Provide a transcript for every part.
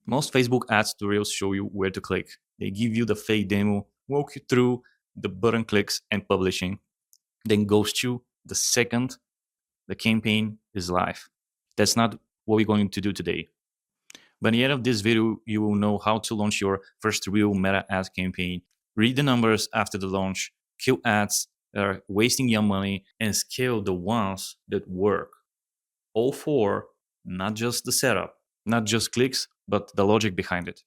Most Facebook ads tutorials show you where to click. They give you the fake demo, walk you through the button clicks and publishing, then ghost you the second the campaign is live. That's not what we're going to do today. By the end of this video, you will know how to launch your first real meta ad campaign, read the numbers after the launch, kill ads that are wasting your money, and scale the ones that work. All four, not just the setup, not just clicks, but the logic behind it.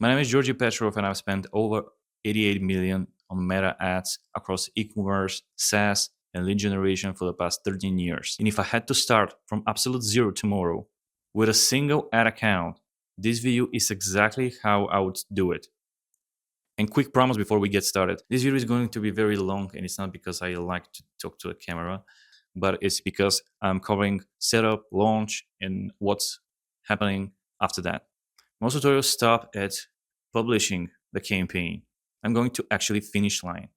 My name is Georgi Petrov, and I've spent over 88 million on meta ads across e-commerce, SaaS, and lead generation for the past 13 years. And if I had to start from absolute zero tomorrow with a single ad account, this video is exactly how I would do it. And quick promise before we get started, this video is going to be very long, and it's not because I like to talk to the camera, but it's because I'm covering setup, launch, and what's happening after that. Most tutorials stop at publishing the campaign. I'm going to actually finish line.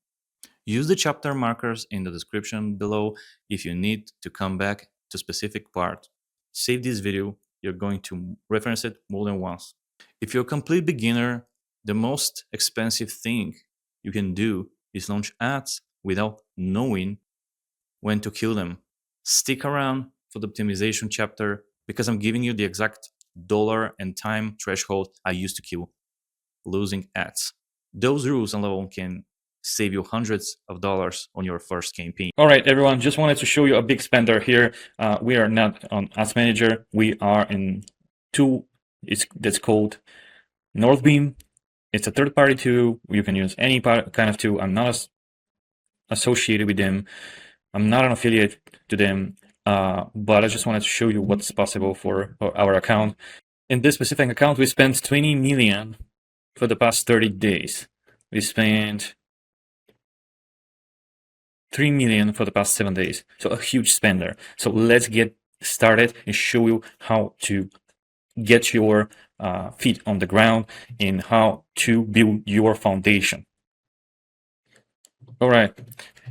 Use the chapter markers in the description below if you need to come back to specific part. Save this video, you're going to reference it more than once. If you're a complete beginner, the most expensive thing you can do is launch ads without knowing when to kill them. Stick around for the optimization chapter because I'm giving you the exact dollar and time threshold I use to kill losing ads. Those rules alone can save you hundreds of dollars on your first campaign. All right, everyone, just wanted to show you a big spender here. We are not on Ads Manager. We are in tool that's called Northbeam. It's a third-party tool. You can use any kind of tool. I'm not associated with them. I'm not an affiliate to them, but I just wanted to show you what's possible for our account. In this specific account, we spent 20 million for the past 30 days. We spent 3 million for the past 7 days. So a huge spender. So let's get started and show you how to get your feet on the ground and how to build your foundation. All right,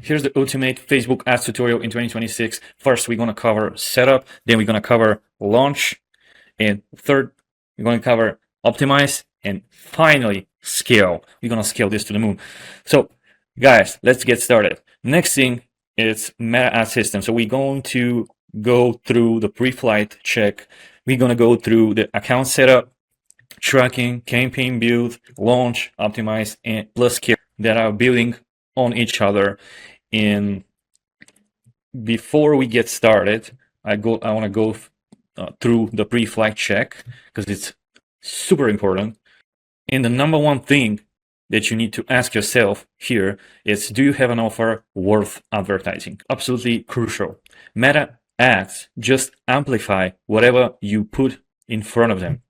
here's the ultimate Facebook ads tutorial in 2026. First, we're going to cover setup, then we're going to cover launch, and third, we're going to cover optimize, and finally scale. We're going to scale this to the moon. So guys, let's get started. Next thing is meta ad system. So we're going to go through the pre-flight check. We're going to go through the account setup, tracking, campaign build, launch, optimize, and plus scale that are building on each other. And before we get started, I want to go through the pre-flight check because it's super important. And the number one thing that you need to ask yourself here is, do you have an offer worth advertising? Absolutely crucial. Meta ads just amplify whatever you put in front of them.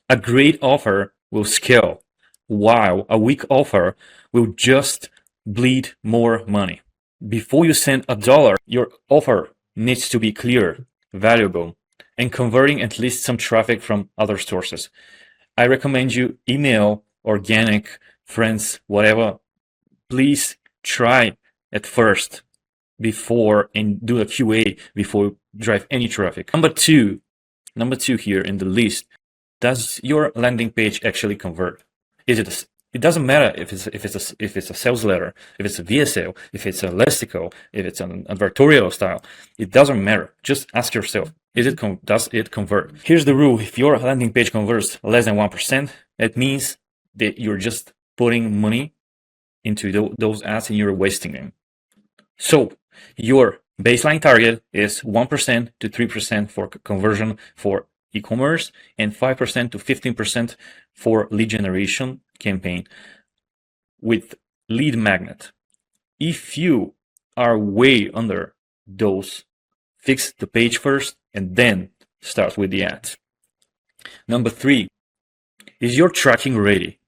A great offer will scale, while a weak offer will just bleed more money. Before you send $1, your offer needs to be clear, valuable, and converting at least some traffic from other sources. I recommend you email, organic, friends, whatever. Please try at first before and do a QA before you drive any traffic. Number two here in the list, does your landing page actually convert? It doesn't matter if it's a sales letter, if it's a VSL, if it's a listicle, if it's an advertorial style. It doesn't matter. Just ask yourself, does it convert? Here's the rule: if your landing page converts less than 1%, that means that you're just putting money into those ads and you're wasting them. So your baseline target is 1% to 3% for conversion for e-commerce and 5% to 15% for lead generation campaign with lead magnet. If you are way under those, fix the page first and then start with the ads. Number 3, is your tracking ready?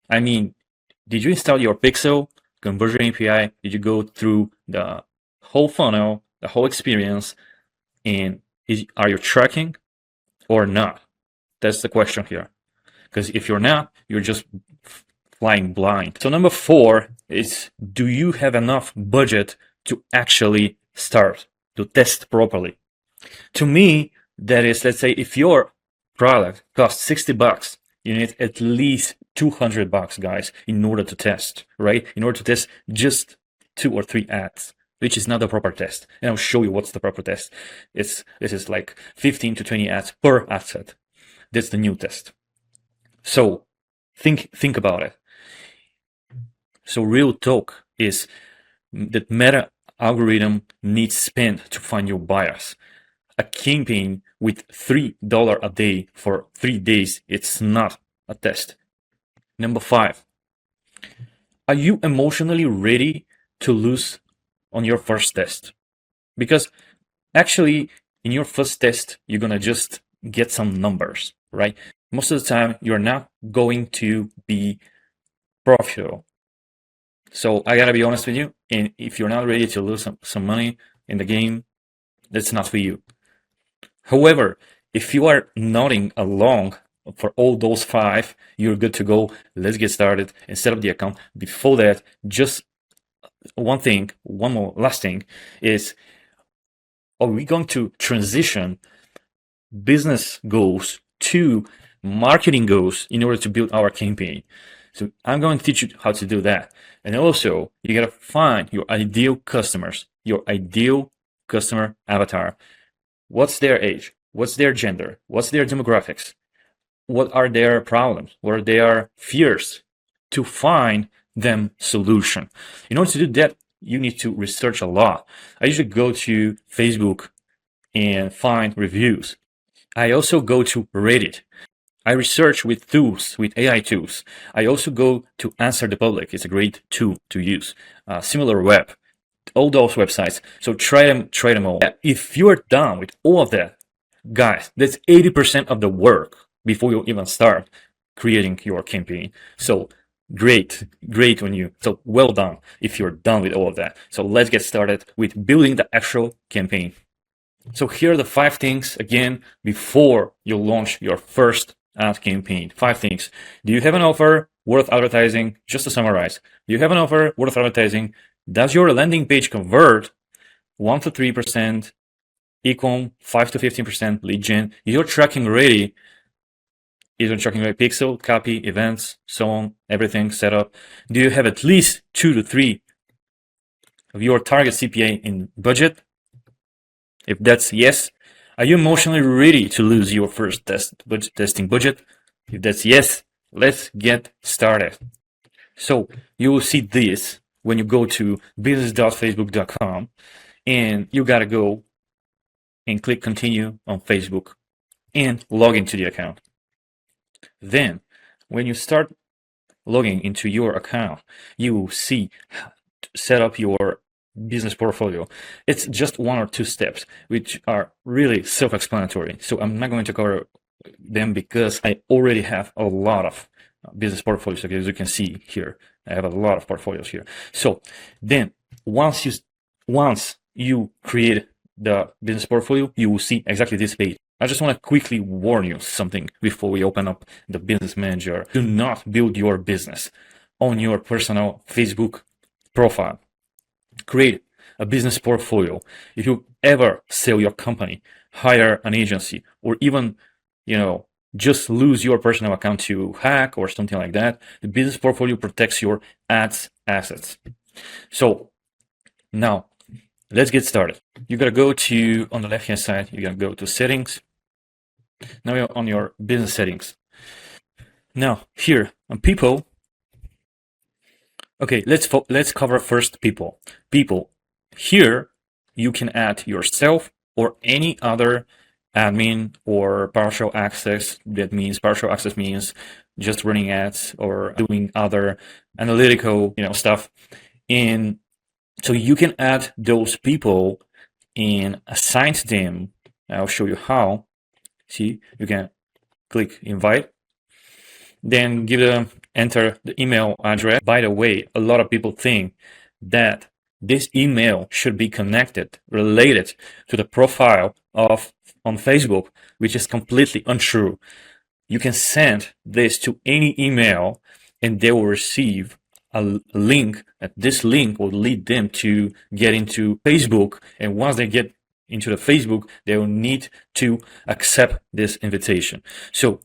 I mean, did you install your Pixel conversion API? Did you go through the whole funnel, the whole experience, and are you tracking or not? That's the question here. Because if you're not, you're just flying blind. So number 4 is, do you have enough budget to actually start, to test properly? To me, that is, let's say if your product costs 60 bucks, you need at least 200 bucks, guys, in order to test, right? In order to test just 2 or 3 ads, which is not the proper test. And I'll show you what's the proper test. This is like 15 to 20 ads per ad set. That's the new test. So think about it. So real talk is that Meta algorithm needs spend to find your buyers. A campaign with $3 a day for 3 days, it's not a test. Number 5, are you emotionally ready to lose on your first test? Because actually, in your first test, you're gonna just get some numbers, right? Most of the time, you're not going to be profitable. So I gotta be honest with you, and if you're not ready to lose some money in the game, that's not for you. However, if you are nodding along for all those 5, you're good to go. Let's get started and set up the account. Before that, just one more last thing is, are we going to transition business goals to marketing goals in order to build our campaign? So I'm going to teach you how to do that. And also, you gotta find your ideal customers, your ideal customer avatar. What's their age? What's their gender? What's their demographics? What are their problems? What are their fears? To find them solution. In order to do that, you need to research a lot. I usually go to Facebook and find reviews. I also go to Reddit. I research with tools, with AI tools. I also go to Answer the Public. It's a great tool to use. SimilarWeb, all those websites. So try them all. If you're done with all of that, guys, that's 80% of the work before you even start creating your campaign. So great so well done if you're done with all of that. So let's get started with building the actual campaign. So here are the 5 things, again, before you launch your first ad campaign. 5 things. Do you have an offer worth advertising? Just to summarize, do you have an offer worth advertising? Does your landing page convert? 1 to 3%, ecom 5 to 15% lead gen. Is your tracking ready? Is your tracking ready? Pixel, CAPI, events, so on, everything set up. Do you have at least 2 to 3 of your target CPA in budget? If that's yes, are you emotionally ready to lose your first testing budget? If that's yes, let's get started. So you will see this when you go to business.facebook.com, and you gotta go and click continue on Facebook and log into the account. Then when you start logging into your account, you will see how to set up your business portfolio. It's just 1 or 2 steps, which are really self-explanatory. So I'm not going to cover them because I already have a lot of business portfolios. As you can see here, I have a lot of portfolios here. So then once you create the business portfolio, you will see exactly this page. I just want to quickly warn you something before we open up the business manager. Do not build your business on your personal Facebook profile. Create a business portfolio. If you ever sell your company, hire an agency, or even, just lose your personal account to hack or something like that, the business portfolio protects your ads assets. So now let's get started. You gotta go to, on the left hand side, you gotta go to settings. Now you're on your business settings. Now here on people, okay, let's cover first people. People, here you can add yourself or any other admin or partial access. That means partial access means just running ads or doing other analytical, stuff. And so you can add those people and assign to them. I'll show you how. See, you can click invite, then enter the email address. By the way, a lot of people think that this email should be related to the profile on Facebook, which is completely untrue. You can send this to any email and they will receive a link. This link will lead them to get into Facebook, and once they get into the Facebook, they will need to accept this invitation. So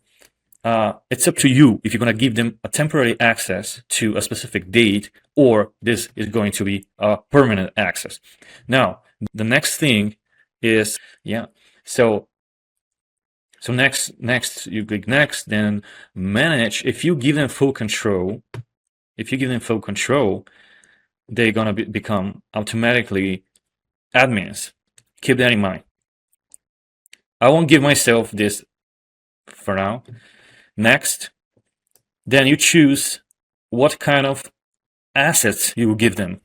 it's up to you if you're going to give them a temporary access to a specific date, or this is going to be a permanent access. Now, the next thing is, so next you click next, then manage. If you give them full control, they're gonna become automatically admins. Keep that in mind. I won't give myself this for now. Next, then you choose what kind of assets you will give them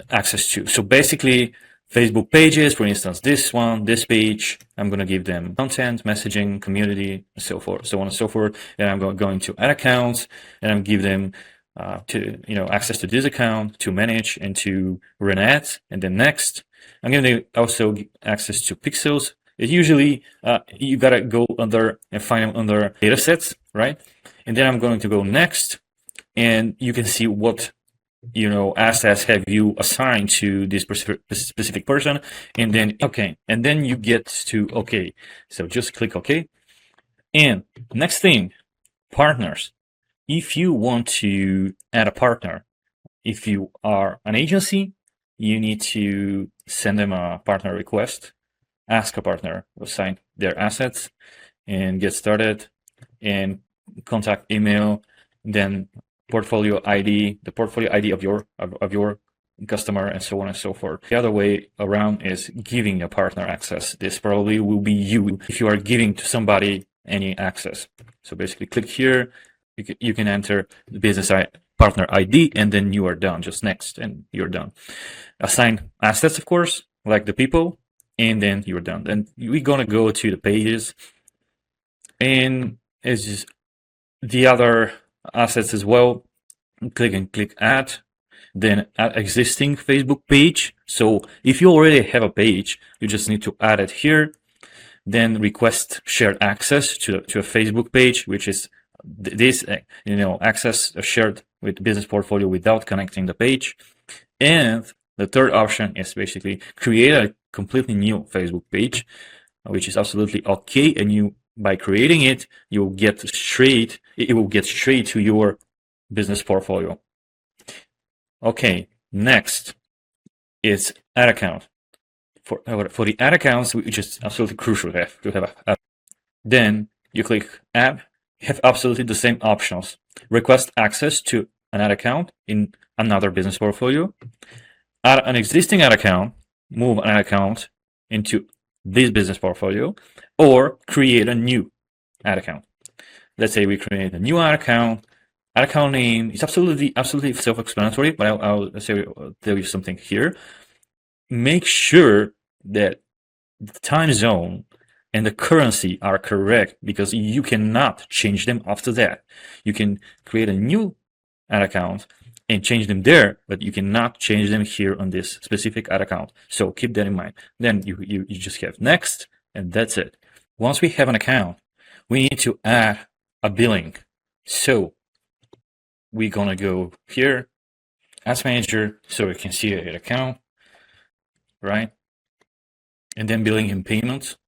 access to. So basically, Facebook pages, for instance, this one, this page, I'm going to give them content, messaging, community, and so forth, so on and so forth. And I'm going to add accounts, and I'm give them access to this account to manage and to run ads. And then next, I'm going to also give access to pixels. It usually you gotta go under and find them under data sets, right? And then I'm going to go next, and you can see what assets have you assigned to this specific person, and then okay, and then you get to okay. So just click okay. And next thing, partners. If you want to add a partner, if you are an agency, you need to send them a partner request, ask a partner to assign their assets, and get started, and contact email, then portfolio ID, the portfolio ID of your customer, and so on and so forth. The other way around is giving a partner access. This probably will be you if you are giving to somebody any access. So basically click here, you can enter the business partner ID, and then you are done. Just next, and you're done. Assign assets, of course, like the people, and then you're done. Then we're gonna go to the pages, and it's just the other assets as well. Click add, then add existing Facebook page. So if you already have a page, you just need to add it here. Then request shared access to a Facebook page, which is this access shared with business portfolio without connecting the page. And the third option is basically create a completely new Facebook page, which is absolutely okay. And by creating it, it will get straight to your business portfolio. Okay, next is ad account. For the ad accounts, which is absolutely crucial to have then you click add. You have absolutely the same options. Request access to an ad account in another business portfolio. Add an existing ad account, move an ad account into this business portfolio, or create a new ad account. Let's say we create a new ad account name. It's absolutely self-explanatory, but I'll tell you something here. Make sure that the time zone and the currency are correct, because you cannot change them after that. You can create a new ad account and change them there, but you cannot change them here on this specific ad account. So keep that in mind. Then you just have next, and that's it. Once we have an account, we need to add a billing. So we're gonna go here, Ads Manager, so we can see an account, right? And then billing and payments.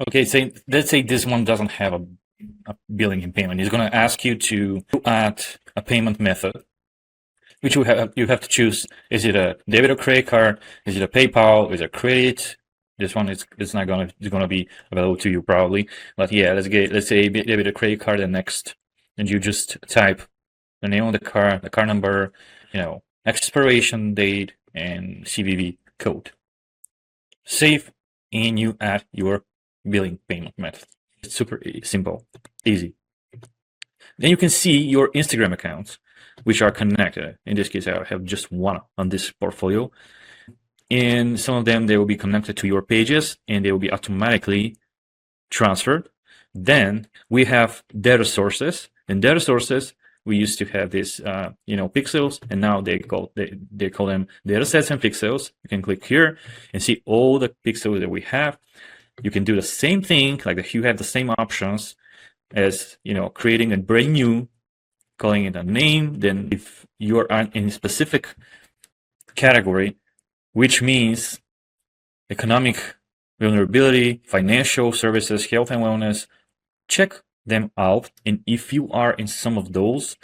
Okay, so let's say this one doesn't have a billing and payment. It's going to ask you to add a payment method, which you have to choose. Is it a debit or credit card? Is it a PayPal? Is it a credit? This one is not going to be available to you probably. But yeah, let's say debit or credit card, and next, and you just type the name of the card number, expiration date, and CVV code. Save, and you add your billing payment method. It's super simple, easy. Then you can see your Instagram accounts, which are connected. In this case, I have just one on this portfolio. And some of them, they will be connected to your pages, and they will be automatically transferred. Then we have data sources. In data sources, we used to have this, pixels, and now they call them data sets and pixels. You can click here and see all the pixels that we have. You can do the same thing, like you have the same options as creating a brand new calling it a name. Then if you are in a specific category, which means economic vulnerability, financial services, health and wellness, check them out. And if you are in some of those,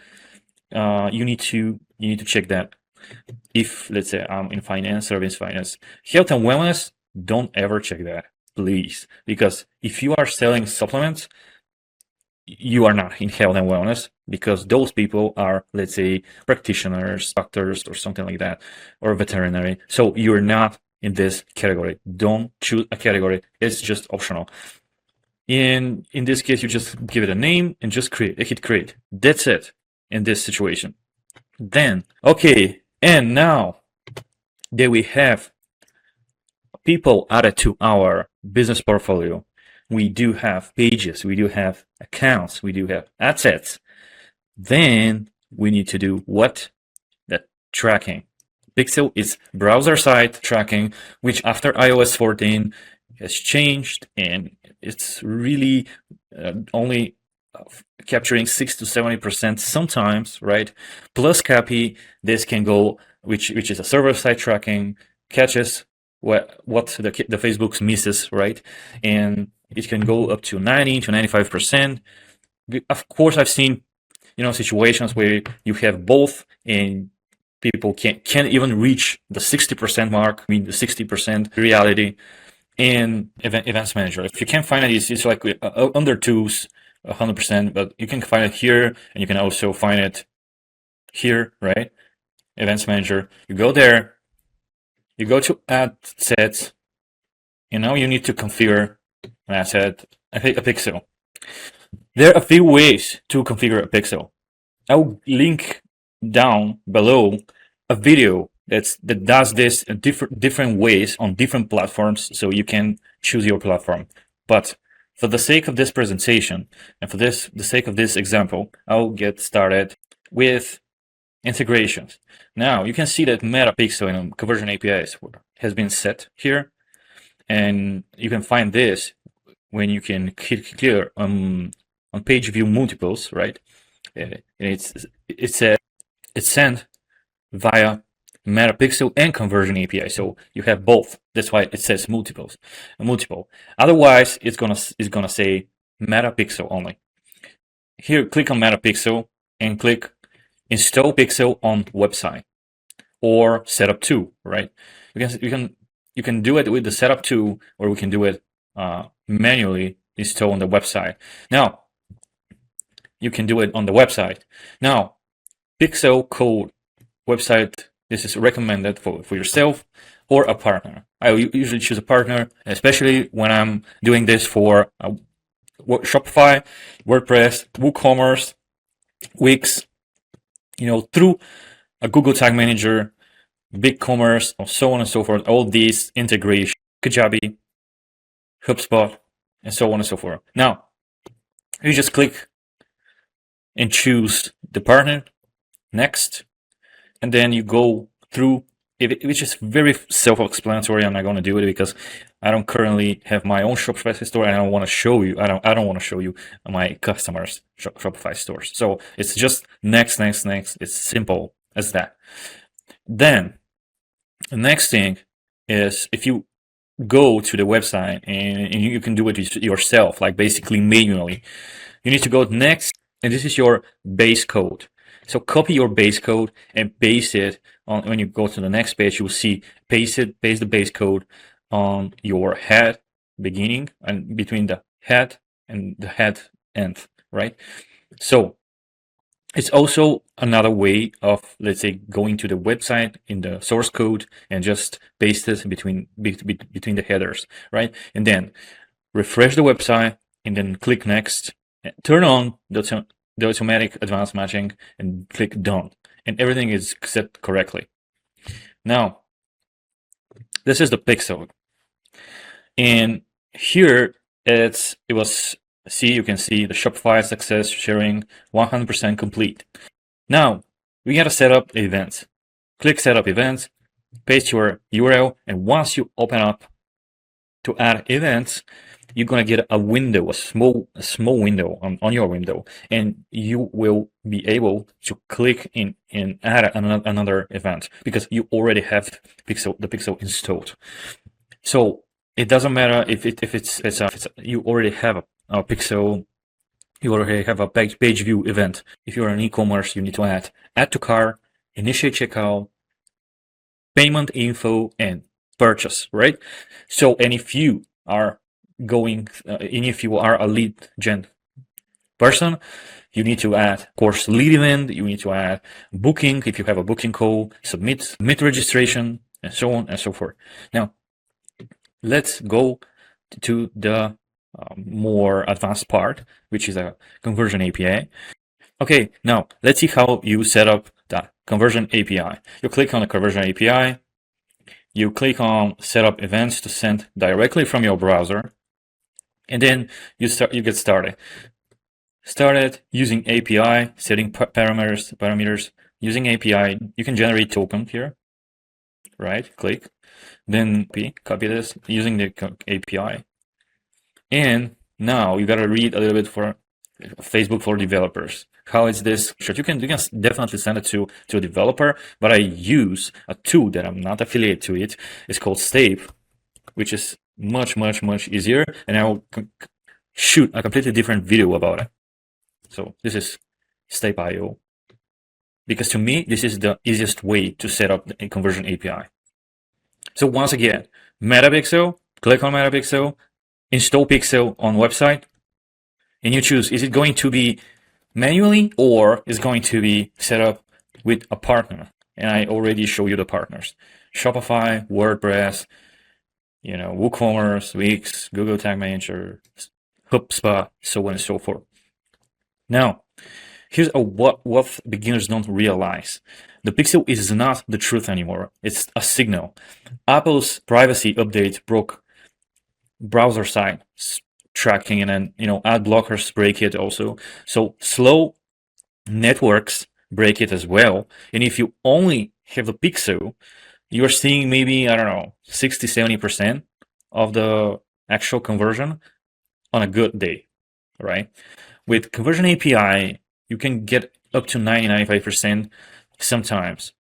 you need to check that. If let's say I'm in finance, service finance, health and wellness, don't ever check that, please, because if you are selling supplements, you are not in health and wellness, because those people are, let's say, practitioners, doctors, or something like that, or veterinary. So you're not in this category. Don't choose a category. It's just optional. In this case, you just give it a name and just hit create. That's it in this situation. Then, okay, and now that we have people added to our business portfolio, we do have pages, we do have accounts, we do have assets. Then we need to do what? That tracking. Pixel is browser side tracking, which after iOS 14 has changed, and it's really only capturing 60 to 70% sometimes, right? Plus CAPI, this can go, which is a server-side tracking, catches what the Facebook misses, right? And it can go up to 90 to 95%. Of course, I've seen situations where you have both, and people can't even reach the 60% mark. I mean, the 60% reality. And events manager, if you can't find it, it's like under 100%, but you can find it here, and you can also find it here, right? Events manager, you go there, you go to add sets, and now you need to configure an asset, a pixel. There are a few ways to configure a pixel. I'll link down below a video that does this in different ways on different platforms, so you can choose your platform. But for the sake of this presentation, and for the sake of this example, I'll get started with integrations. Now you can see that Metapixel and Conversion APIs has been set here, and you can find this when you can click here on page view multiples, right? And it's sent via Metapixel and Conversion API, so you have both. That's why it says multiple. Otherwise, it's gonna say Metapixel only. Here, click on Metapixel and click Install Pixel on website or Setup to, right? You can do it with the Setup to, or we can do it manually install on the website. Now, you can do it on the website. Now, Pixel code website. This is recommended for yourself or a partner. I usually choose a partner, especially when I'm doing this for Shopify, WordPress, WooCommerce, Wix, through a Google Tag Manager, BigCommerce, or so on and so forth. All these integrations, Kajabi, HubSpot, and so on and so forth. Now, you just click and choose the partner, next, and then you go through it, which is very self-explanatory. I'm not going to do it because I don't currently have my own Shopify store, and I don't want to show you. I don't want to show you my customers' Shopify stores. So it's just next. It's simple as that. Then the next thing is, if you go to the website and you can do it yourself, like basically manually, you need to go next, and this is your base code. So copy your base code and paste it on. When you go to the next page, you'll see paste the base code on your head beginning and between the head and the head end, right? So it's also another way of, let's say, going to the website in the source code and just paste it between the headers, right? And then refresh the website and then click next, turn on the automatic advanced matching and click done, and everything is set correctly. Now, this is the pixel, and here you can see the Shopify success sharing 100% complete. Now we gotta set up events. Click setup events, paste your URL, and once you open up to add events, you're gonna get a window, a small window on your window, and you will be able to click in and add another event because you already have the pixel installed. So it doesn't matter if it's you already have a pixel, you already have a page view event. If you're an e-commerce, you need to add to cart, initiate checkout, payment info, and purchase, right? So, and if you are a lead gen person, you need to add, of course, lead event, you need to add booking if you have a booking call, submit registration, and so on and so forth. Now, let's go to the more advanced part, which is a conversion API. Okay, now let's see how you set up the conversion API. You click on the conversion API, you click on set up events to send directly from your browser, and then you get started. Started using API, setting parameters using API. You can generate token here, right? Click, then copy this using the API. And now you gotta read a little bit for Facebook for developers. How is this? You can definitely send it to a developer, but I use a tool that I'm not affiliated to it. It's called Stape, which is much easier, and I will shoot a completely different video about it. So this is Stape.io, because to me this is the easiest way to set up a conversion API. So once again, Metapixel, click on Metapixel, install Pixel on website, and you choose, is it going to be manually or is going to be set up with a partner? And I already show you the partners: Shopify, WordPress, WooCommerce, Wix, Google Tag Manager, HubSpot, so on and so forth. Now, here's what beginners don't realize. The pixel is not the truth anymore. It's a signal. Apple's privacy update broke browser side tracking, and then ad blockers break it also. So slow networks break it as well. And if you only have the pixel, you're seeing maybe, I don't know, 60-70% of the actual conversion on a good day, right? With conversion API, you can get up to 90-95% sometimes.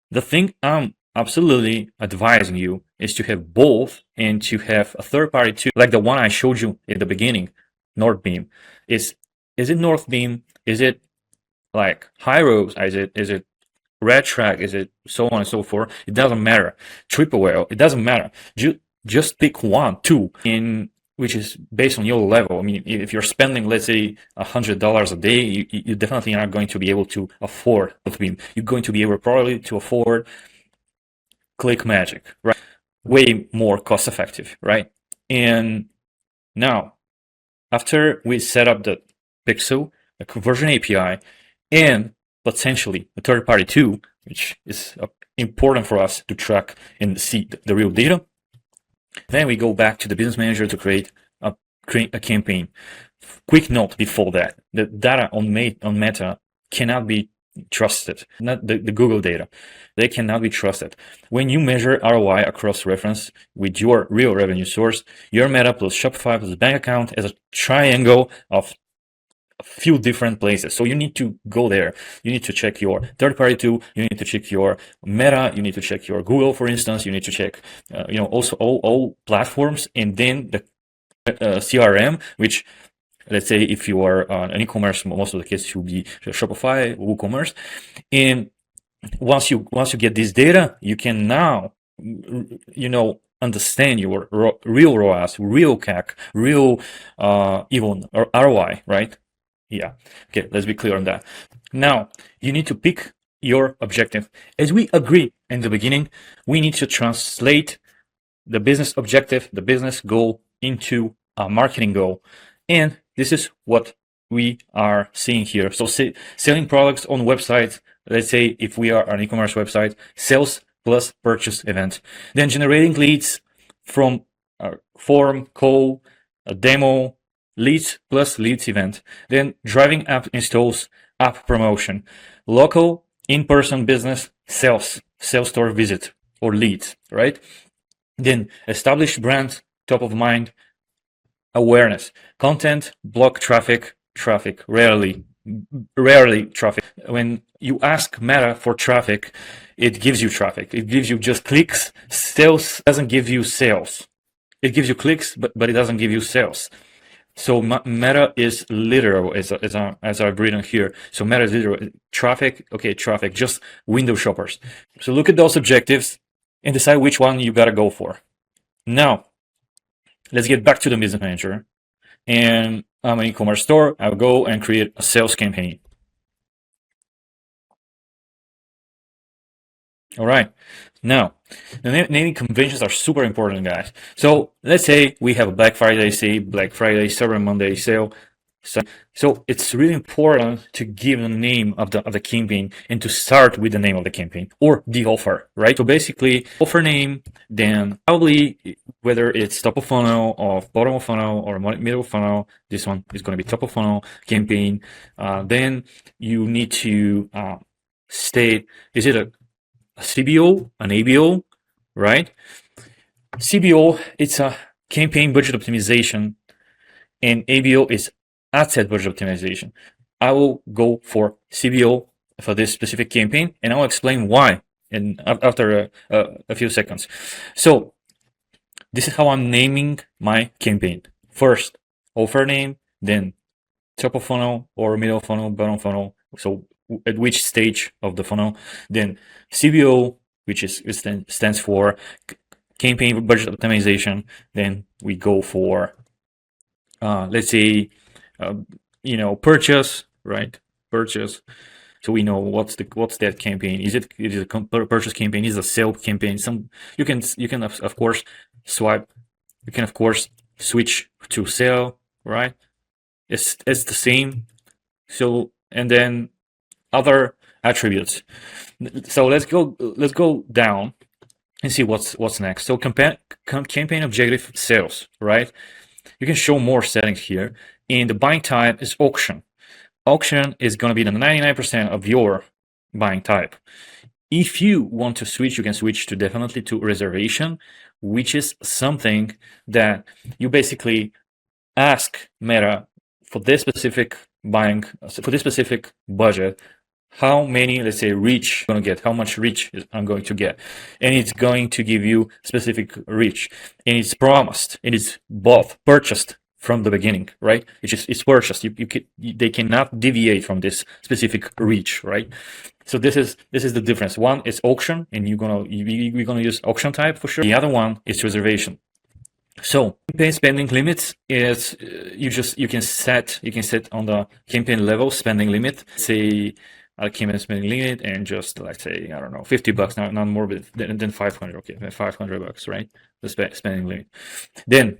The thing I'm absolutely advising you is to have both, and to have a third party too, like the one I showed you in the beginning, Northbeam. Is it Northbeam? Is it like Hyros? Is it Red Track? Is it so on and so forth? It doesn't matter. Triple whale, it doesn't matter. Just pick one, two, which is based on your level. I mean, if you're spending, let's say, $100 a day, you definitely are going to be able to afford Northbeam. You're going to be able probably to afford ClickMagick, right? Way more cost effective, right? And now, after we set up the pixel, the conversion API, and potentially a third party too, which is important for us to track and see the real data, then we go back to the business manager to create a campaign. Quick note before that: the data on Meta cannot be trusted. Not the Google data. They cannot be trusted. When you measure ROI across reference with your real revenue source, your Meta plus Shopify plus bank account as a triangle of a few different places. So you need to go there. You need to check your third party tool. You need to check your Meta. You need to check your Google, for instance. You need to check, also all platforms, and then the CRM, which, let's say, if you are an e-commerce, most of the cases will be Shopify, WooCommerce. And once you get this data, you can now, understand your real ROAS, real CAC, real even ROI, right? Yeah. Okay, let's be clear on that. Now, you need to pick your objective. As we agreed in the beginning, we need to translate the business objective, the business goal, into a marketing goal. And this is what we are seeing here. So selling products on websites, let's say if we are an e-commerce website, sales plus purchase event. Then generating leads from a form, call, a demo, leads plus leads event. Then driving app installs, app promotion, local in-person business, sales store visit or leads, right? Then establish brand, top of mind, awareness. Content, block traffic, rarely traffic. When you ask Meta for traffic, it gives you traffic. It gives you just clicks. Sales doesn't give you sales. It gives you clicks, but it doesn't give you sales. So Meta is literal, as I've written here. So Meta is literal. Traffic, okay, traffic, just window shoppers. So look at those objectives and decide which one you gotta go for. Now, let's get back to the business manager. And I'm an e-commerce store. I'll go and create a sales campaign. All right. Now, the naming conventions are super important, guys. So let's say we have a Black Friday sale, Black Friday, Cyber Monday sale. So it's really important to give the name of the campaign and to start with the name of the campaign or the offer, right? So basically, offer name, then probably whether it's top of funnel or bottom of funnel or middle of funnel. This one is going to be top of funnel campaign. Then you need to state, is it a CBO, an ABO, right? CBO, it's a campaign budget optimization, and ABO is ad set budget optimization. I will go for CBO for this specific campaign, and I'll explain why after a few seconds. So this is how I'm naming my campaign. First, offer name, then top of funnel or middle funnel, bottom funnel. So at which stage of the funnel, then CBO, which stands for campaign budget optimization. Then we go for let's say purchase, right? Purchase. So we know what's that campaign. Is it a purchase campaign? Is it a sale campaign? You can of course swipe. You can of course switch to sale, right? It's the same. So and then other attributes. So let's go down and see what's next. So campaign objective sales, right? You can show more settings here. And the buying type is auction. Auction is going to be the 99% of your buying type. If you want to switch, you can switch to definitely to reservation, which is something that you basically ask Meta for this specific buying, for this specific budget, how many, let's say, reach I'm going to get, how much reach I'm going to get. And it's going to give you specific reach. And it's promised, and it's both purchased from the beginning, right? It's purchased. They cannot deviate from this specific reach, right? So this is the difference. One is auction, and we're gonna use auction type for sure. The other one is reservation. So campaign spending limits is you can set on the campaign level spending limit. Say a campaign spending limit, and just let's say, I don't know, $50, not more than 500. Okay, $500, right? The spending limit. Then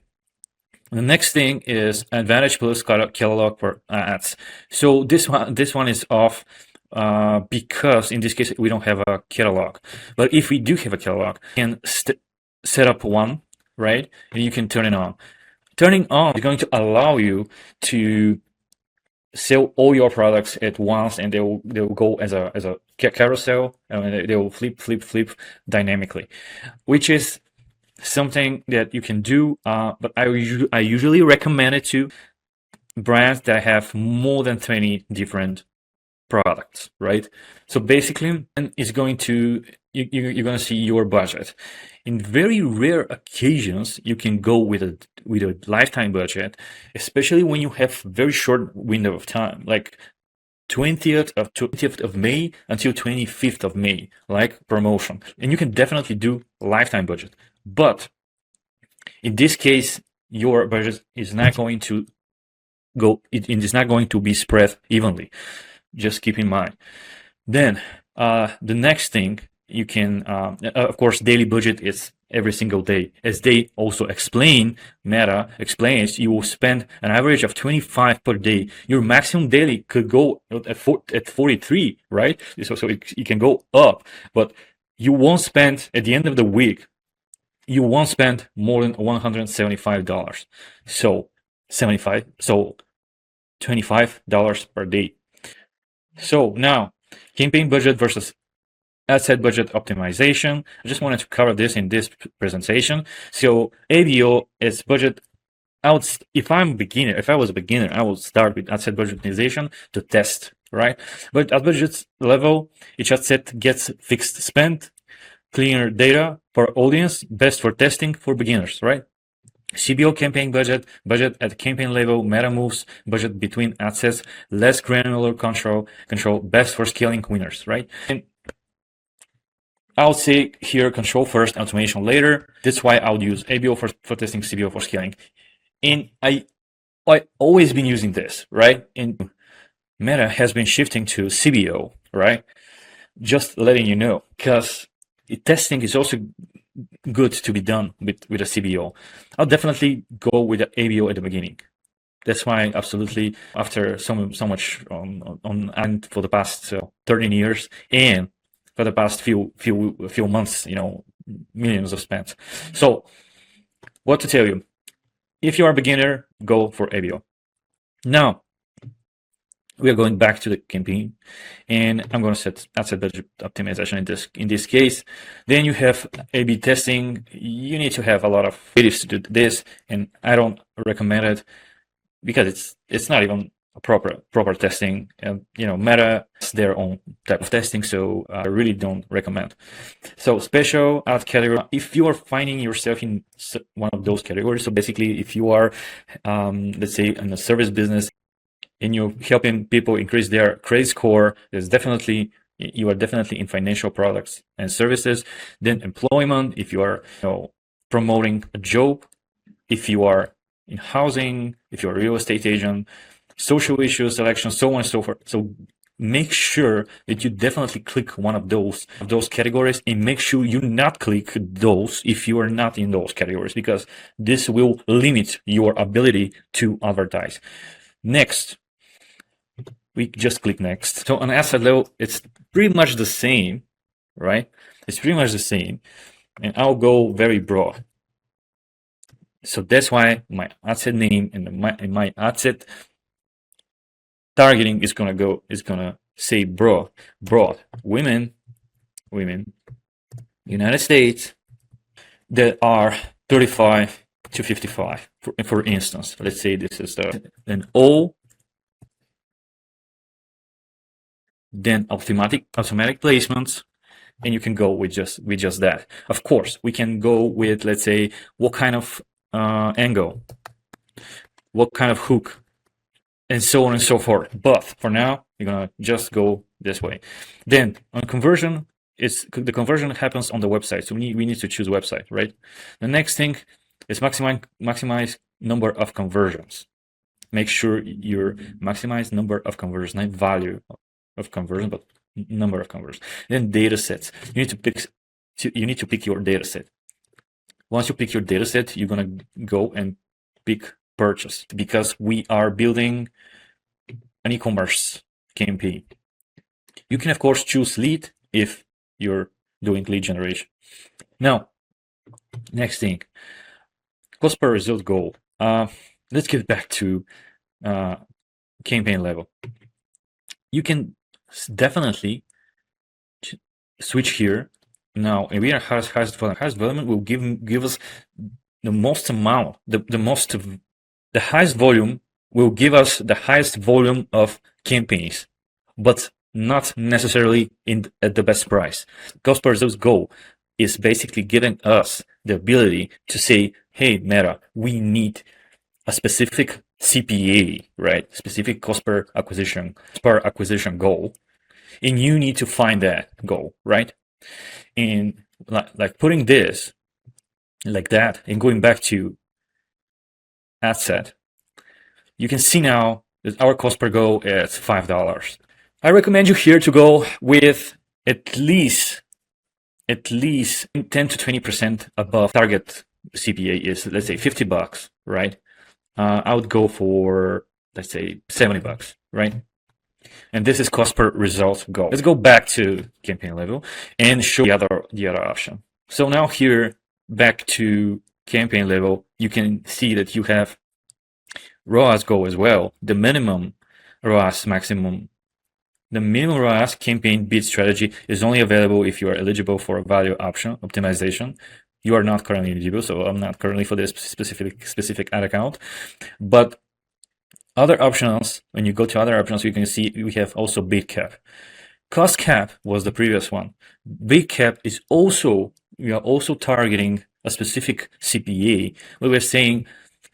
the next thing is Advantage Plus catalog for ads. So this one is off because in this case we don't have a catalog. But if we do have a catalog, you can set up one, right? And you can turn it on. Turning on is going to allow you to sell all your products at once, and they will go as a carousel, and they will flip dynamically, which is something that you can do, but I usually recommend it to brands that have more than 20 different products, right? So basically, it's going to you're going to see your budget. In very rare occasions, you can go with a lifetime budget, especially when you have very short window of time, like 20th of May until 25th of May, like promotion. And you can definitely do lifetime budget. But in this case, your budget is not going to it is not going to be spread evenly. Just keep in mind. Then the next thing you can, of course, daily budget is every single day. As they also explain, Meta explains, you will spend an average of 25 per day. Your maximum daily could go at 43, right? So it can go up, but you won't spend at the end of the week. You won't spend more than $175. So $25 per day. So now, campaign budget versus ad set budget optimization. I just wanted to cover this in this presentation. So ABO is budget if I was a beginner, I would start with ad set budget optimization to test, right? But at budget level, each ad set gets fixed spend, cleaner data for audience, best for testing for beginners, right? CBO campaign budget at campaign level, meta moves, budget between ad sets, less granular control, best for scaling winners, right? And I'll say here control first, automation later. That's why I would use ABO for testing, CBO for scaling. And I always been using this, right? And Meta has been shifting to CBO, right? Just letting you know, because testing is also good to be done with a CBO. I'll definitely go with the ABO at the beginning. That's why absolutely after so much on and for the past 13 years and for the past few months, millions of spent. So what to tell you? If you are a beginner, go for ABO. Now we are going back to the campaign, and I'm going to set ad set budget optimization in this case. Then you have A/B testing. You need to have a lot of creatives to do this, and I don't recommend it because it's not even a proper testing. And Meta has their own type of testing, so I really don't recommend. So special ad category. If you are finding yourself in one of those categories, so basically if you are, let's say, in a service business, and you're helping people increase their credit score, you are definitely in financial products and services. Then employment, if you are promoting a job, if you are in housing, if you're a real estate agent, social issues, selection, so on and so forth. So make sure that you definitely click one of those categories, and make sure you not click those if you are not in those categories, because this will limit your ability to advertise. Next, we just click next. So on ad set level, it's pretty much the same, right? It's pretty much the same. And I'll go very broad. So that's why my ad set name and my ad set targeting is gonna say broad. Women, United States, that are 35 to 55, for instance. Let's say this is then all. Then automatic placements, and you can go with just that. Of course, we can go with, let's say, what kind of angle, what kind of hook, and so on and so forth. But for now, we're gonna just go this way. Then on conversion, the conversion happens on the website, so we need to choose website, right? The next thing is maximize number of conversions. Make sure you maximize number of conversions, not value of conversion, but number of conversions. Then data sets. You need to pick your data set. Once you pick your data set, you're gonna go and pick purchase, because we are building an e-commerce campaign. You can of course choose lead if you're doing lead generation. Now, next thing, cost per result goal. Let's get back to campaign level. You can definitely switch here. Now, and we are highest volume. Highest volume will give us the most amount, the highest volume will give us the highest volume of campaigns, but not necessarily at the best price. Cost per result goal is basically giving us the ability to say, hey, Meta, we need a specific CPA, right? Specific cost per acquisition goal. And you need to find that goal, right? And like putting this like that and going back to ad set, you can see now that our cost per goal is $5. I recommend you here to go with at least 10 to 20% above target CPA is, let's say, $50, right? I would go for, let's say, $70, right? And this is cost per result goal. Let's go back to campaign level and show the other option. So now here, back to campaign level, you can see that you have ROAS goal as well. The minimum ROAS maximum. The minimum ROAS campaign bid strategy is only available if you are eligible for a value option optimization. You are not currently eligible, so I'm not currently for this specific ad account. But other options, when you go to other options, you can see we have also bid cap. Cost cap was the previous one. Bid cap is also, we are also targeting a specific CPA, where we're saying,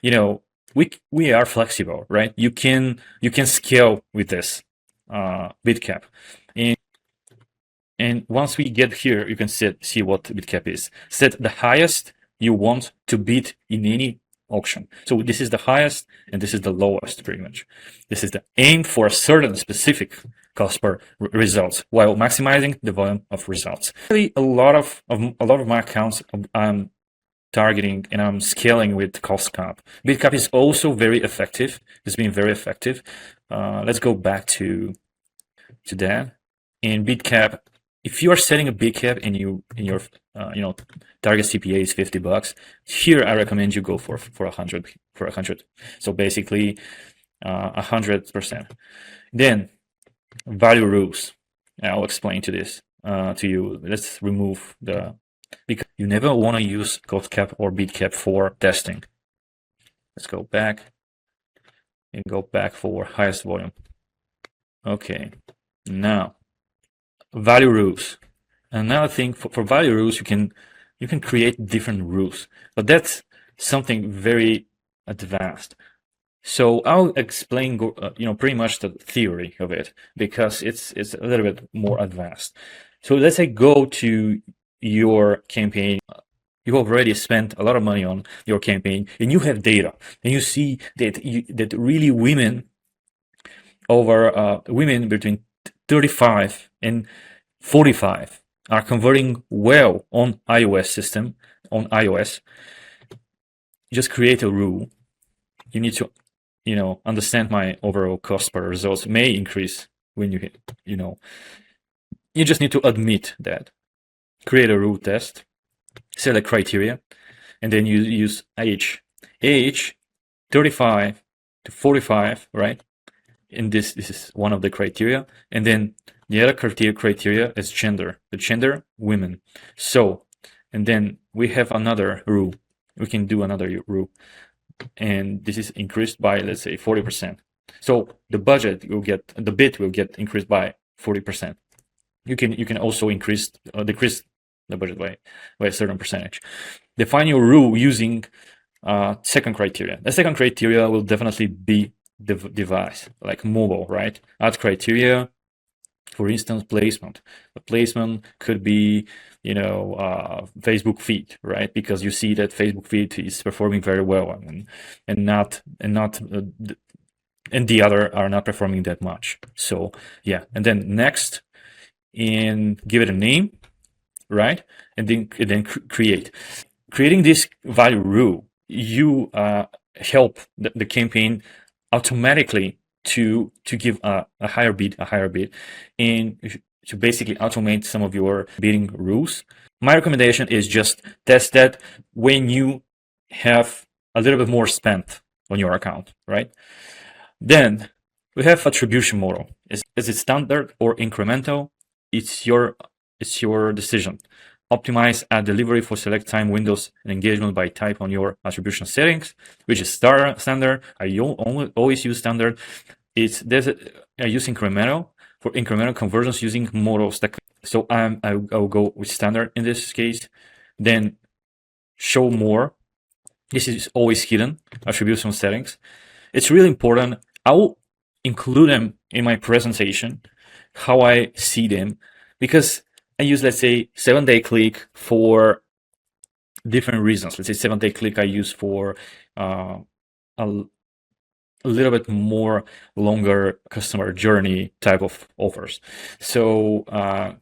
you know, we are flexible, right? You can scale with this bid cap. And once we get here, you can see what bid cap is. Set the highest you want to bid in any auction. So this is the highest and this is the lowest, pretty much. This is the aim for a certain specific cost per results while maximizing the volume of results. Really, a lot of my accounts I'm targeting and I'm scaling with cost cap. Bid cap is also very effective. It's been very effective. Let's go back to that. In bid cap, if you are setting a bid cap and your target CPA is $50, here I recommend you go for 100. So basically 100%. Then value rules. I'll explain to you. Let's remove the, because you never want to use cost cap or bid cap for testing. Let's go back and go back for highest volume. Okay, now value rules. Another thing for value rules, you can create different rules, but that's something very advanced. So I'll explain, pretty much the theory of it because it's a little bit more advanced. So let's say go to your campaign. You already spent a lot of money on your campaign, and you have data, and you see that really women between 35 and 45 are converting well on iOS system. On iOS, just create a rule. You need to, understand my overall cost per results may increase when you hit, you just need to admit that. Create a rule test, select criteria, and then you use age 35 to 45, right? And this is one of the criteria. And then the other criteria is gender. The gender, women. So, and then we have another rule. We can do another rule. And this is increased by, let's say, 40%. So the bid will get increased by 40%. You can also decrease the budget by a certain percentage. Define your rule using second criteria. The second criteria will definitely be the device, like mobile, right? Add criteria, for instance, placement. The placement could be, Facebook feed, right? Because you see that Facebook feed is performing very well, and the other are not performing that much. So yeah, and then next, and give it a name, right? And then creating this value rule. You help the campaign automatically to give a higher bid, and to basically automate some of your bidding rules. My recommendation is just test that when you have a little bit more spent on your account, right? Then we have attribution model. Is it standard or incremental? It's your decision. Optimize ad delivery for select time windows and engagement by type on your attribution settings, which is standard. I always use standard. I use incremental for incremental conversions using model stack. So I'll go with standard in this case. Then show more. This is always hidden attribution settings. It's really important. I will include them in my presentation, how I see them, because I use, let's say, 7-day click for different reasons. Let's say 7-day click I use for a little bit more longer customer journey type of offers. So I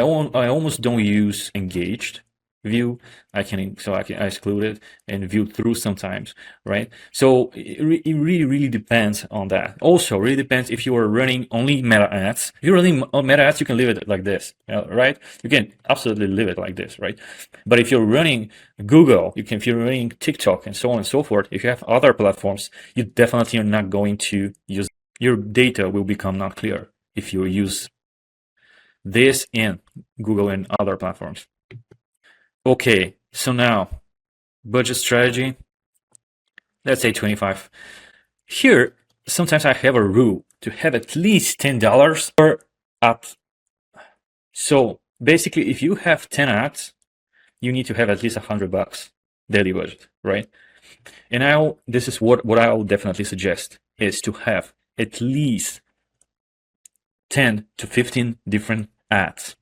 almost don't use engaged view. I exclude it and view through sometimes, right? So it really depends on that. Also, really depends if you are running only meta ads. If you're running meta ads, you can leave it like this, right? You can absolutely leave it like this, right? But if you're running Google, if you're running TikTok and so on and so forth, if you have other platforms, you definitely are not going to use. Your data will become not clear if you use this in Google and other platforms. Okay, So now, budget strategy, let's say 25. Here, sometimes I have a rule to have at least $10 per ad. So basically, if you have 10 ads, you need to have at least $100 daily budget, right? And this is what I will definitely suggest is to have at least 10 to 15 different ads.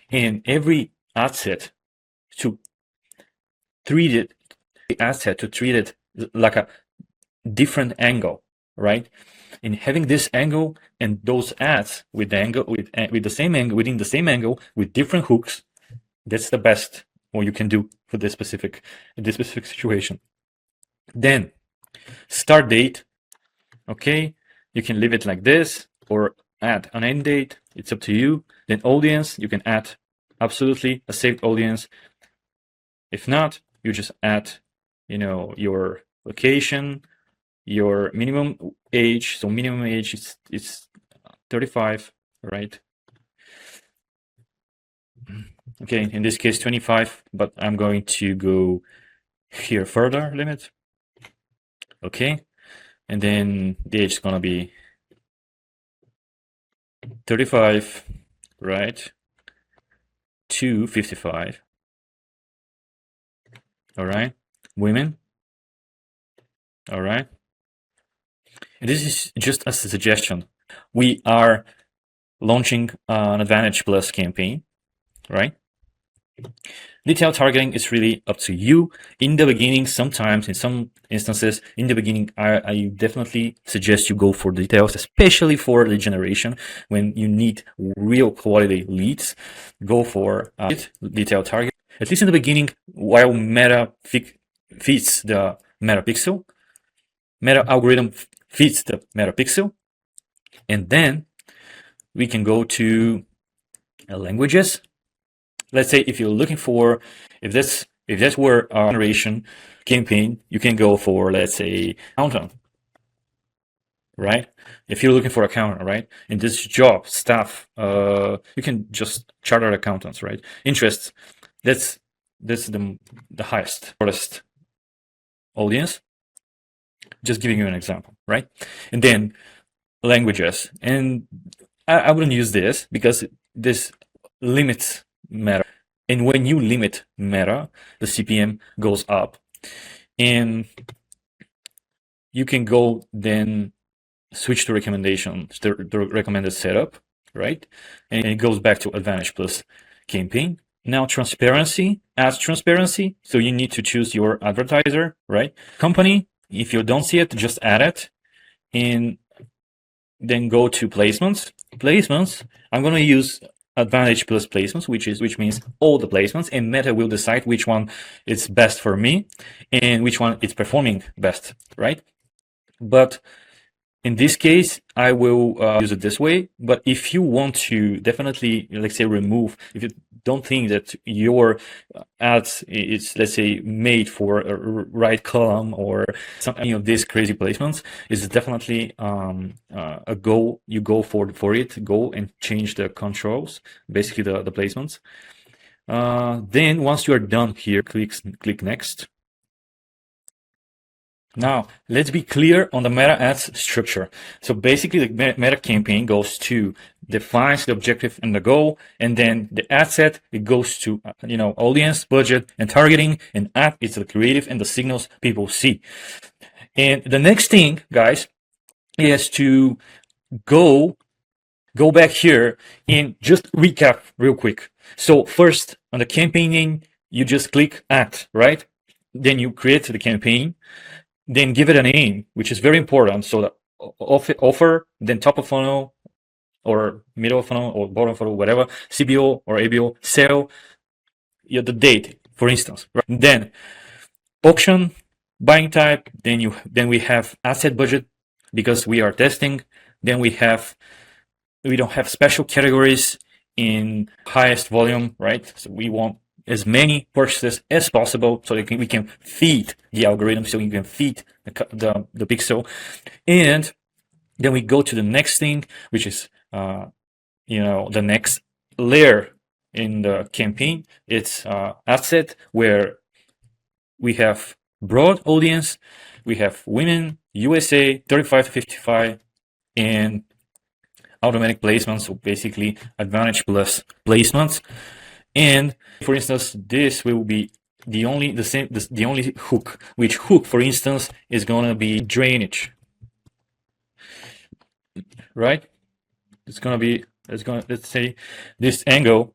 And every ad set to treat it like a different angle, right? And having this angle and those ads with the same angle within the same angle with different hooks, that's the best what you can do for this specific situation. Then start date, okay, you can leave it like this or add an end date, it's up to you. Then audience, you can add absolutely a saved audience. If not, you just add your location, your minimum age. So minimum age is 35, right? Okay, in this case 25, but I'm going to go here further limit. Okay, and then the age is gonna be 35, right, to 55. All right, women. All right, and this is just a suggestion. We are launching an Advantage Plus campaign, right? Detailed targeting is really up to you. In the beginning, sometimes, in some instances, in the beginning, I definitely suggest you go for details, especially for lead generation. When you need real quality leads, go for detailed target. At least in the beginning, while Meta feeds the Meta pixel, Meta algorithm feeds the Meta pixel, and then we can go to languages. Let's say if you're looking for, if this were a generation campaign, you can go for, let's say, accountant, right? If you're looking for accountant, right? In this job, staff, you can just chartered accountants, right? Interests, that's the highest, shortest audience. Just giving you an example, right? And then languages, and I wouldn't use this because this limits Meta. And when you limit Meta, the CPM goes up. And you can go then switch to recommendations, the recommended setup, right? And it goes back to Advantage Plus campaign. Now transparency, ads transparency. So you need to choose your advertiser, right? Company, if you don't see it, just add it. And then go to placements. Placements, I'm going to use Advantage Plus placements, which means all the placements, and Meta will decide which one is best for me and which one is performing best, right? But in this case, I will use it this way. But if you want to definitely, let's say, remove, if you don't think that your ads is, let's say, made for a right column or any of these crazy placements, is definitely a goal. You go for it, go and change the controls, basically the placements. Then once you are done here, click next. Now, let's be clear on the meta ads structure. So basically, the meta campaign goes to defines the objective and the goal, and then the ad set, it goes to audience, budget, and targeting, and app is the creative and the signals people see. And the next thing, guys, is to go back here and just recap real quick. So first, on the campaigning, you just click add, right? Then you create the campaign. Then give it a name, which is very important. So the offer, then top of funnel or middle of funnel or bottom of funnel, whatever, CBO or ABO, sale, the date, for instance. Right? Then auction, buying type, then we have asset budget because we are testing. Then we don't have special categories in highest volume, right? So we want as many purchases as possible so we can feed the algorithm, so you can feed the pixel. And then we go to the next thing, which is the next layer in the campaign, it's ad set where we have broad audience, we have women, USA, 35 to 55, and automatic placements, so basically Advantage Plus placements. And for instance, this will be the only hook, which hook, for instance, is gonna be drainage, right? Let's say this angle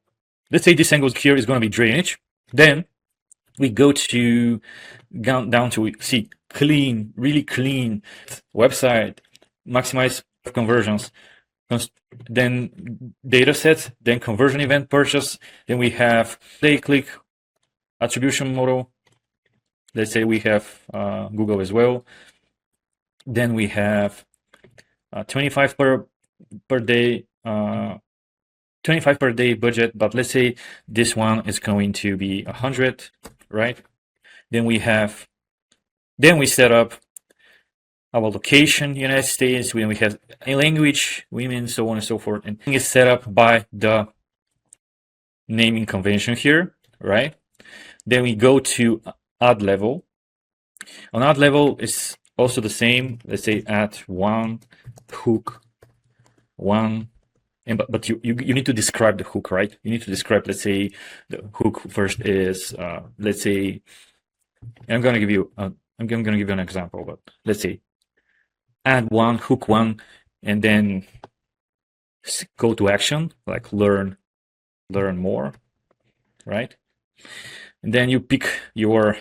here is gonna be drainage. Then we go to down to see clean, really clean website, maximize conversions, then data sets, then conversion event purchase, then we have play click attribution model. Let's say we have Google as well. Then we have 25 per day, 25 per day budget, but let's say this one is going to be 100, right? Then we set up our location, United States, when we have a language, women, so on and so forth, and it's set up by the naming convention here, right? Then we go to ad level. On ad level, it's also the same. Let's say add one hook, one, and but you need to describe the hook, right? You need to describe. Let's say the hook first is let's say I'm gonna give you an example, but let's say add one, hook one, and then go to action, like learn more, right? And then you pick your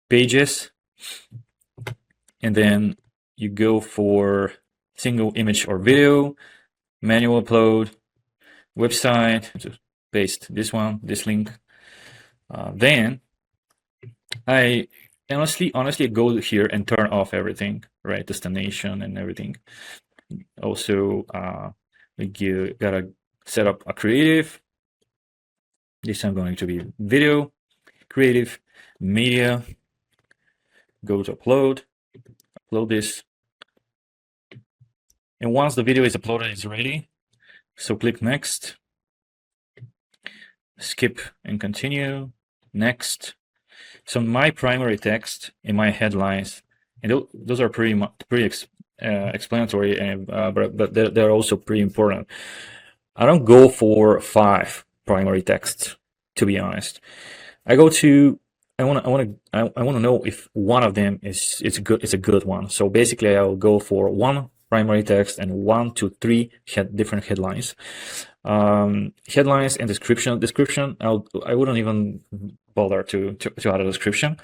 pages, and then you go for single image or video, manual upload, website, just paste this link. Then I honestly go here and turn off everything, right? Destination and everything. Also, we gotta set up a creative. This I'm going to be video, creative, media. Go to upload this. And once the video is uploaded, it's ready. So click next, skip and continue, next. So my primary text and my headlines, and those are pretty explanatory, and but they're also pretty important. I don't go for 5 primary texts, to be honest. I want to know if one of them is a good one. So basically, I'll go for 1 primary text and 1 to 3 different headlines. Headlines and description. I wouldn't even bother to add a description,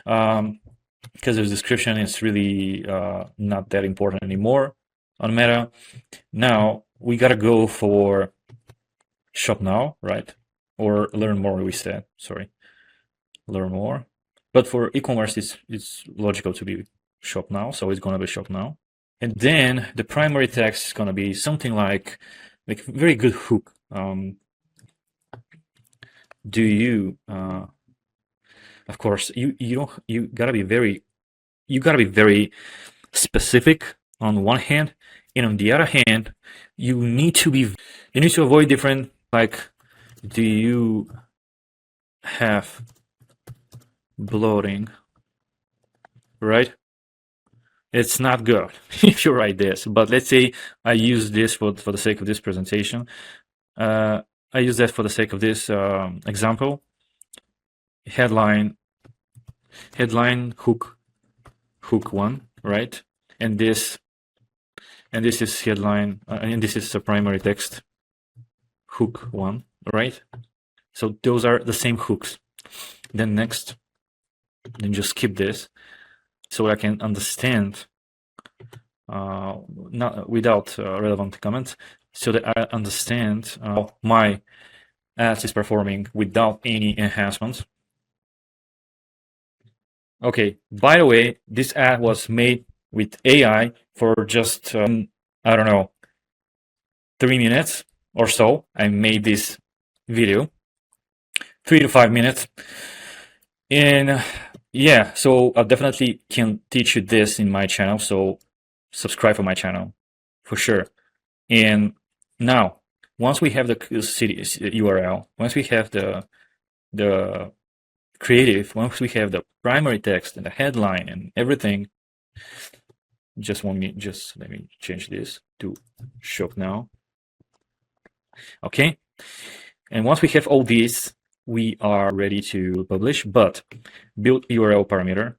because the description is really not that important anymore on Meta. Now we gotta go for shop now, right? Or learn more. We said, sorry, learn more. But for e-commerce, it's logical to be shop now, so it's gonna be shop now. And then the primary text is gonna be something like very good hook. Do you? Of course, you gotta be very specific on one hand, and on the other hand, you need to avoid different, like, do you have bloating, right? It's not good if you write this, but let's say I use this for the sake of this presentation. I use that for the sake of this example. Headline hook 1, right? And this is headline, and this is the primary text, hook 1, right? So those are the same hooks. Then next, then just skip this, so I can understand, not without relevant comments, so that I understand how my ads is performing without any enhancements. Okay, by the way, this ad was made with AI for just, I don't know, 3 minutes or so. I made this video, 3 to 5 minutes. And yeah, so I definitely can teach you this in my channel, so subscribe for my channel, for sure. And now, once we have the city URL, once we have the creative, once we have the primary text and the headline and everything, let me change this to shop now. Okay, and once we have all these, we are ready to publish. But build URL parameter.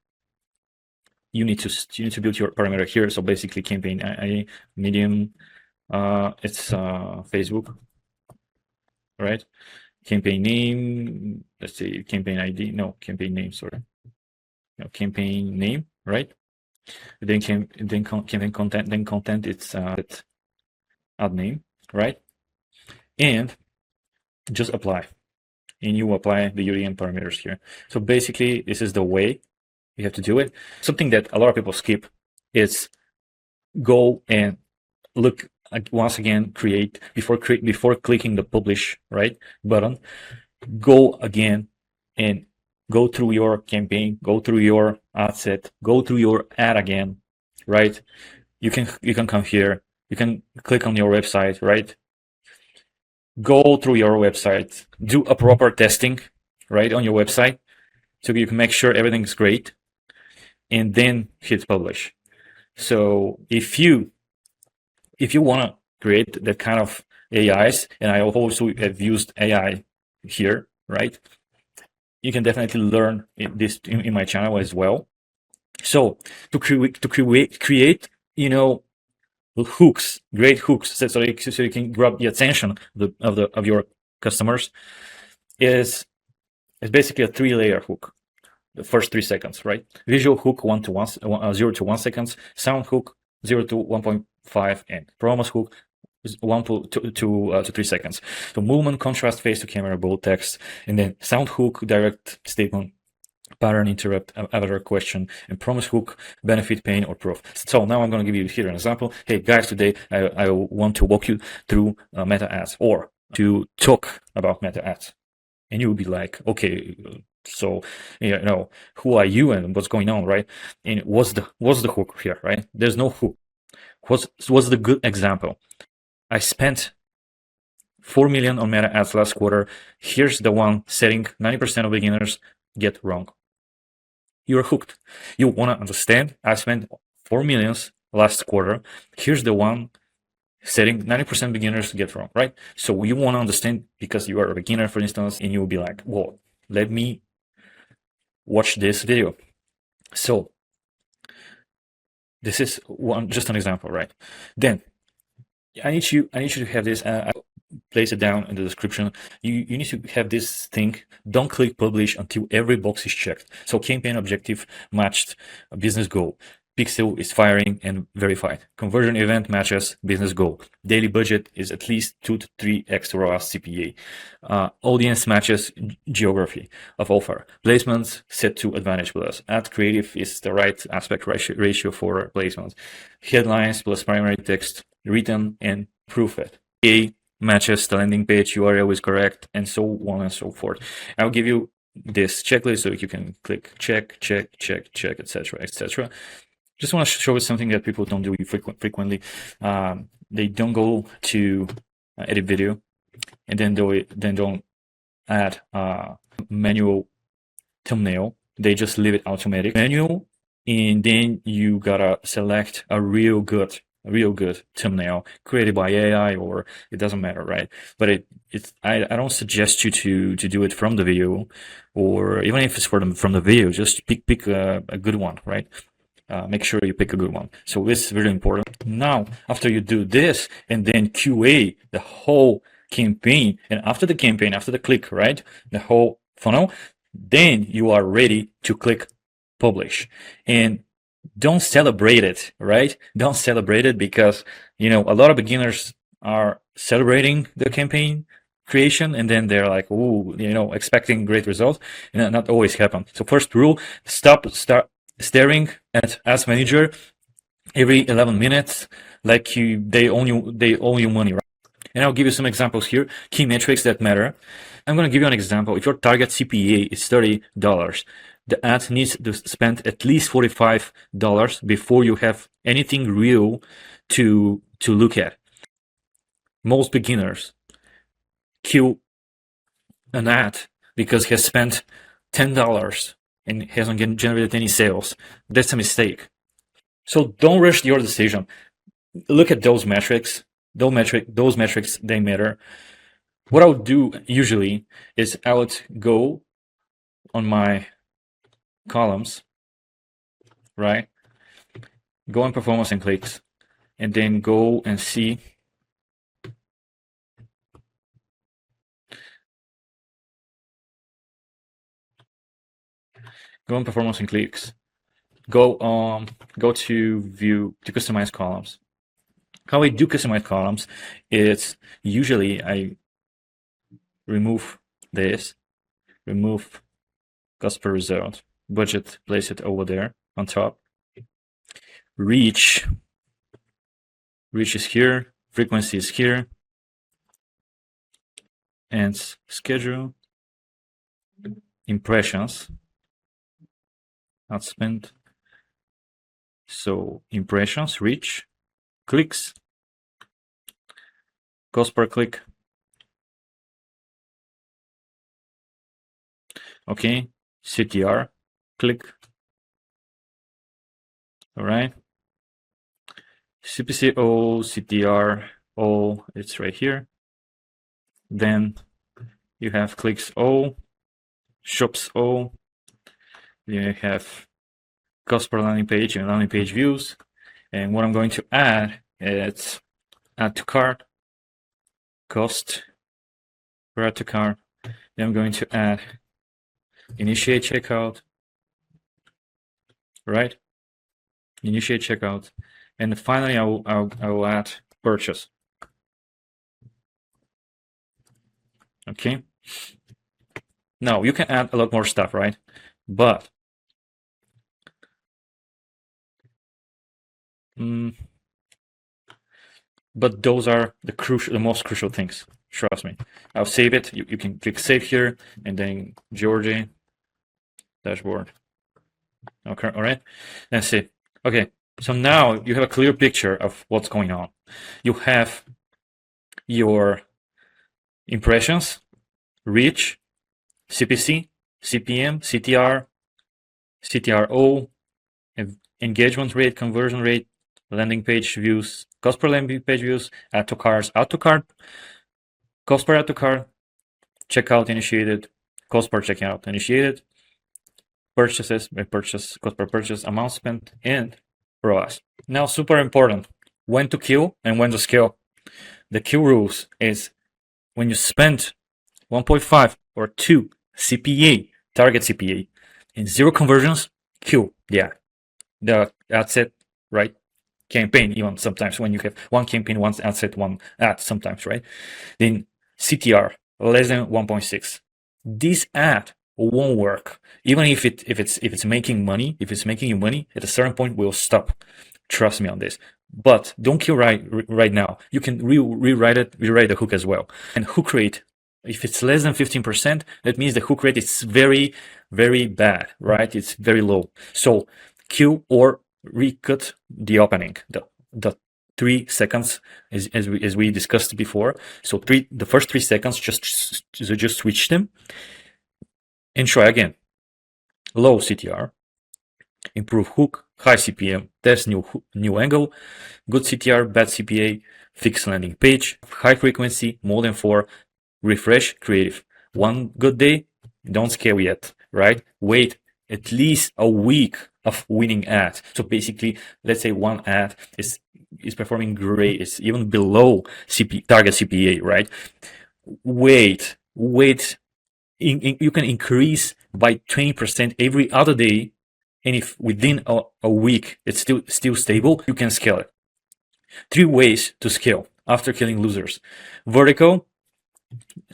You need to build your parameter here. So basically, campaign ID, medium, it's Facebook, right? Campaign name, let's say campaign ID, no, campaign name, sorry. No, campaign name, right? Then campaign content, then content, it's ad name, right? And just apply. And you apply the UDM parameters here. So basically, this is the way you have to do it. Something that a lot of people skip is go and look once again, create before clicking the publish right button. Go again and go through your campaign, go through your ad set, go through your ad again, right? You can come here, you can click on your website, right? Go through your website, do a proper testing, right, on your website, so you can make sure everything's great, and then hit publish. So if you want to create that kind of AIs, and I also have used AI here, right? You can definitely learn this in my channel as well. So to create, hooks, great hooks, so you can grab the attention of your customers, is basically a 3-layer hook. The first 3 seconds, right? Visual hook 0 to 1 seconds, sound hook 0 to 1.5, and promise hook 1 to 3 seconds. So movement, contrast, face to camera, bold text, and then sound hook, direct statement, pattern, interrupt, avatar, question, and promise hook, benefit, pain, or proof. So now I'm going to give you here an example. Hey guys, today I want to walk you through meta ads, or to talk about meta ads, and you will be like, okay, so who are you and what's going on, right? And what's the hook here, right? There's no hook. What's the good example? I spent 4 million on meta ads last quarter. Here's the one setting 90% of beginners get wrong. You're hooked. You want to understand, I spent 4 millions last quarter. Here's the one setting 90% beginners get wrong, right? So you want to understand because you are a beginner, for instance, and you'll be like, well, let me watch this video. So this is just an example, right? Then I need you to have this. I'll place it down in the description. You need to have this thing. Don't click publish until every box is checked. So campaign objective matched a business goal. Pixel is firing and verified. Conversion event matches business goal. Daily budget is at least 2 to 3x ROAS CPA. Audience matches geography of offer. Placements set to advantage plus. Ad creative is the right aspect ratio for placements. Headlines plus primary text written and proof it. A matches the landing page URL is correct, and so on and so forth. I'll give you this checklist so you can click check, etc., etc. Just want to show you something that people don't do frequently. They don't go to edit video, and then don't add manual thumbnail. They just leave it automatic manual, and then you gotta select a real good thumbnail created by AI, or it doesn't matter, right? But I don't suggest you to do it from the video, or even if it's from the video, just pick a good one, right? Make sure you pick a good one. So this is really important. Now, after you do this and then QA the whole campaign, and after the campaign, after the click, right, the whole funnel, then you are ready to click publish. And don't celebrate it, right? Don't celebrate it, because a lot of beginners are celebrating the campaign creation, and then they're like, ooh, expecting great results, and that not always happen. So first rule: start staring at Ads Manager every 11 minutes, like they owe you money, right? And I'll give you some examples here. Key metrics that matter. I'm going to give you an example. If your target CPA is $30, the ad needs to spend at least $45 before you have anything real to look at. Most beginners kill an ad because he has spent $10 and hasn't generated any sales. That's a mistake. So don't rush your decision. Look at those metrics. Those metrics, they matter. What I would do usually is I would go on my columns, right? Go on performance and clicks, and then go and see go on performance and clicks. Go to view to customize columns. How I do customize columns is usually I remove this, remove cost per result, budget, place it over there on top. Reach is here, frequency is here, and schedule, impressions, outspend. So impressions, reach, clicks, cost per click. Okay, CTR, click. All right. CPC O, CTR O, it's right here. Then you have clicks O, shops O. Then you have cost per landing page and landing page views. And what I'm going to add is add to cart, cost per add to cart. Then I'm going to add initiate checkout, right? Initiate checkout. And finally, I will add purchase. Okay. Now you can add a lot more stuff, right? But those are the most crucial things. Trust me. I'll save it. You can click save here, and then Georgi dashboard. Okay, all right. Let's see. Okay, so now you have a clear picture of what's going on. You have your impressions, reach, CPC, CPM, CTR, CTRO, engagement rate, conversion rate, landing page views, cost per landing page views, add to cart, cost per add to cart, checkout initiated, cost per checkout initiated, purchases by purchase, cost per purchase, amount spent, and ROAS. Now, super important, when to kill and when to scale. The kill rules is when you spend 1.5 or 2 CPA, target CPA, and 0 conversions, kill. Yeah, that's it, right? Campaign, even sometimes when you have one campaign, one ad set, one ad, sometimes, right? Then CTR less than 1.6. This ad won't work, even if it's making money. If it's making you money, at a certain point, will stop. Trust me on this. But don't kill right now. You can rewrite the hook as well. And hook rate, if it's less than 15%, that means the hook rate is very, very bad, right? It's very low. So kill or recut the opening, the 3 seconds as we discussed before. So the first 3 seconds, just switch them and try again. Low CTR, improve hook, high CPM, test new angle, good CTR, bad CPA, fix landing page, high frequency, more than 4, refresh, creative. One good day, don't scale yet, right? Wait at least a week of winning ads. So basically, let's say one ad is performing great, it's even below target CPA, right? Wait. You can increase by 20% every other day, and if within a week it's still stable, you can scale it. 3 ways to scale after killing losers. Vertical,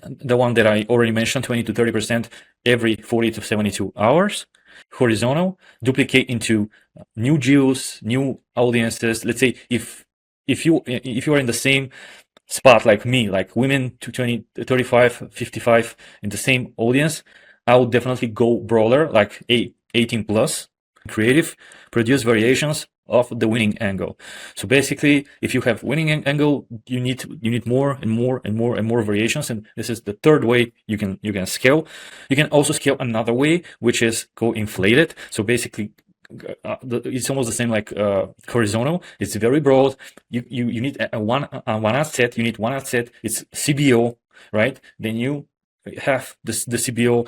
the one that I already mentioned, 20 to 30% every 40 to 72 hours. Horizontal, duplicate into new geos, new audiences. Let's say if you are in the same spot like me, like women to 20, 35, 55 in the same audience, I would definitely go brawler, like 18 plus. creative, produce variations of the winning angle. So basically, if you have winning angle, you need more and more and more and more variations. And this is the third way you can scale. You can also scale another way, which is go inflated. So basically, it's almost the same like horizontal. It's very broad. You need one ad set. You need one ad set. It's CBO, right? Then you have the CBO,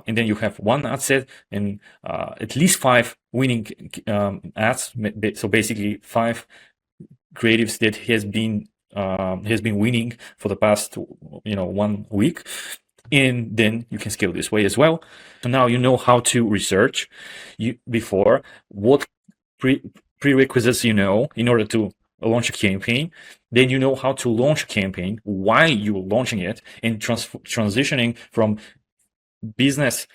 and then you have one ad set and at least 5 winning ads. So basically 5 creatives that has been winning for the past 1 week. And then you can scale this way as well. So now you know how to research before what prerequisites in order to launch a campaign. Then you know how to launch a campaign, why you're launching it, and transitioning from business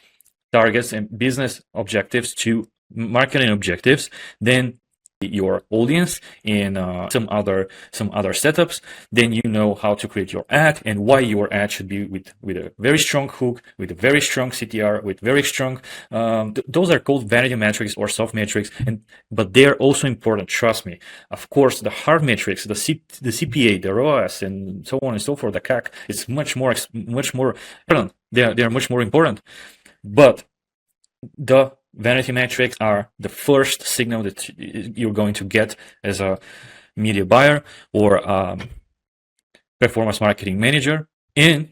targets and business objectives to marketing objectives. Then your audience and some other setups. Then you know how to create your ad and why your ad should be with a very strong hook, with a very strong CTR, with very strong those are called vanity metrics or soft metrics, but they're also important, trust me. Of course, the hard metrics, the CPA, the ROAS, and so on and so forth, the CAC, it's much more important. They are much more important, but the vanity metrics are the first signal that you're going to get as a media buyer or performance marketing manager. And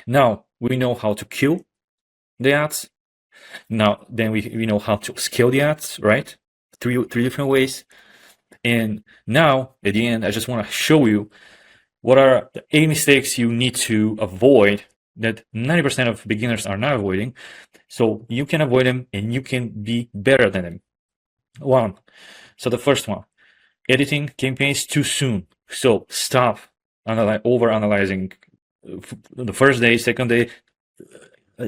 now we know how to kill the ads. Now then we know how to scale the ads, right? Three different ways. And now at the end, I just want to show you what are the 8 mistakes you need to avoid that 90% of beginners are not avoiding. So you can avoid them and you can be better than them. So the first one, editing campaigns too soon. So stop over analyzing the first day, second day.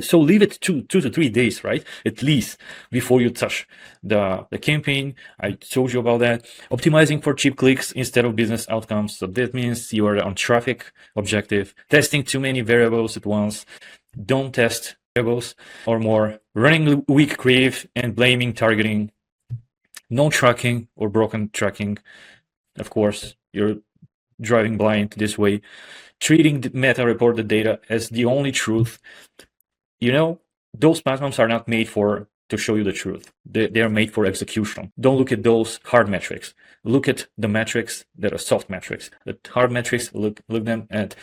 So leave it 2 to 3 days, right? At least before you touch the campaign. I told you about that. Optimizing for cheap clicks instead of business outcomes. So that means you are on traffic objective. Testing too many variables at once. Don't test variables or more. Running weak creative and blaming targeting. No tracking or broken tracking. Of course, you're driving blind this way. Treating the meta reported data as the only truth. Those platforms are not made to show you the truth. They are made for execution. Don't look at those hard metrics. Look at the metrics that are soft metrics. The hard metrics, look them at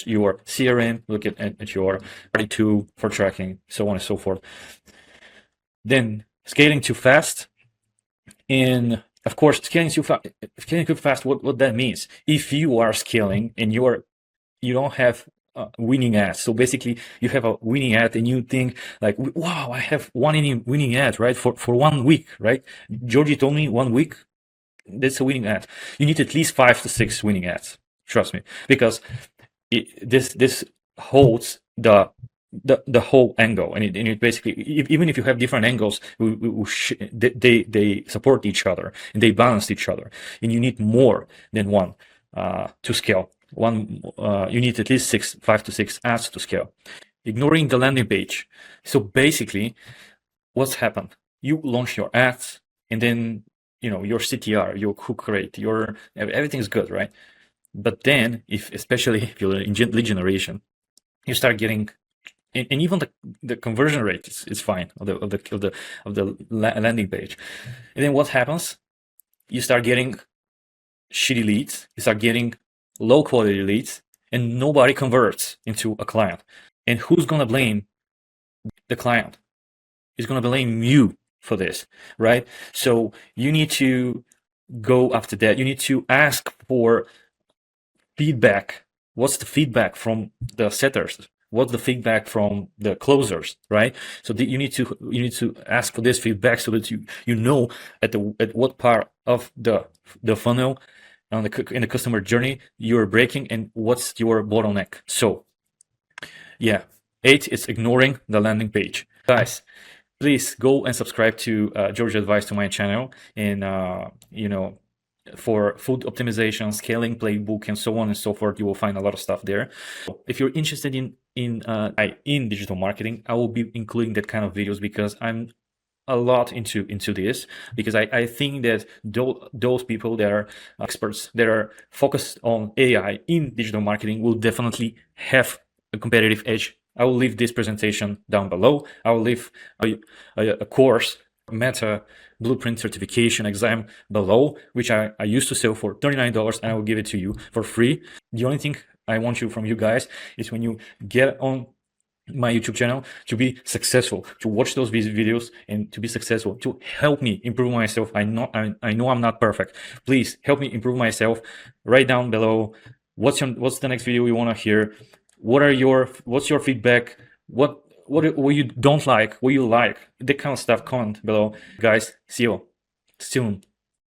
your CRM. Look at your party tool for tracking, so on and so forth. Then scaling too fast, and of course scaling too fast. What that means? If you are scaling and you don't have winning ads. So basically you have a winning ad and you think like, wow, I have one winning ad, right? For 1 week, right? Georgi told me 1 week, that's a winning ad. You need at least 5 to 6 winning ads. Trust me, because this holds the whole angle, and it basically, even if you have different angles, they support each other and they balance each other, and you need more than one to scale. You need at least 5 to 6 ads to scale. Ignoring the landing page. So basically, what's happened? You launch your ads, and then your CTR, your hook rate, everything's good, right? But then, especially if you're in lead generation, you start getting, and even the conversion rate is fine of the landing page. And then what happens? You start getting shitty leads. You start getting low quality leads, and nobody converts into a client. And who's gonna blame the client? He's gonna blame you for this, right? So you need to go after that. You need to ask for feedback. What's the feedback from the setters? What's the feedback from the closers, right? So you need to ask for this feedback so that you know at what part of the funnel in the customer journey you're breaking and what's your bottleneck. So yeah, 8 is ignoring the landing page. Guys, please go and subscribe to Georgi Advice to my channel, and for food optimization, scaling playbook, and so on and so forth. You will find a lot of stuff there. If you're interested in digital marketing, I will be including that kind of videos because I'm a lot into this, because I think that those people that are experts, that are focused on AI in digital marketing, will definitely have a competitive edge. I will leave this presentation down below. I will leave a course, Meta Blueprint certification exam below, which I used to sell for $39, and I will give it to you for free. The only thing I want from you guys is, when you get on my YouTube channel, to be successful, to watch those videos and to be successful, to help me improve myself. I know I'm not perfect. Please help me improve myself. Write down below what's the next video you want to hear. What's your feedback? What you don't like, what you like, that kind of stuff. Comment below, guys. See you soon.